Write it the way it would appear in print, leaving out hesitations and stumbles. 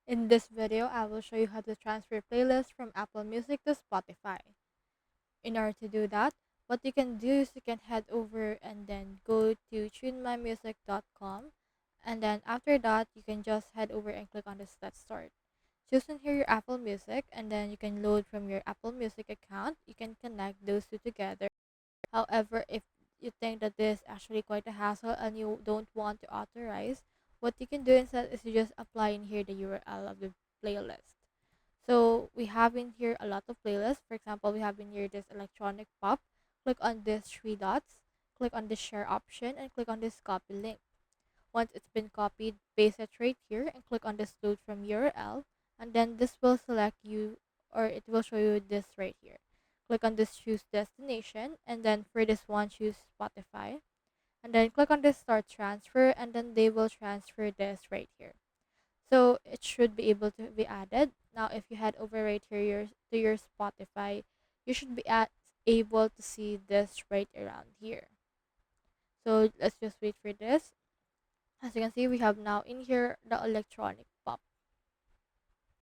In this video, I will show you how to transfer playlists from Apple Music to Spotify. In order to do that, what you can do is you can head over and then go to tunemymusic.com, and then after that, you can just head over and click on this Let's Start. Choose in here your Apple Music, and then you can load from your Apple Music account. You can connect those two together. However, if you think that this is actually quite a hassle and you don't want to authorize, what you can do instead is you just apply in here the URL of the playlist. So we have in here a lot of playlists. For example, we have in here this electronic pop. Click on these three dots, click on the share option, and click on this copy link. Once it's been copied, paste it right here and click on this load from URL, and then this will select you, or it will show you this right here. Click on this choose destination, and then for this one choose Spotify, and then click on this start transfer, and then they will transfer this right here. So it should be able to be added. Now if you head over right here to your Spotify, you should be able to see this right around here. So let's just wait for this. As you can see, we have now in here the electronic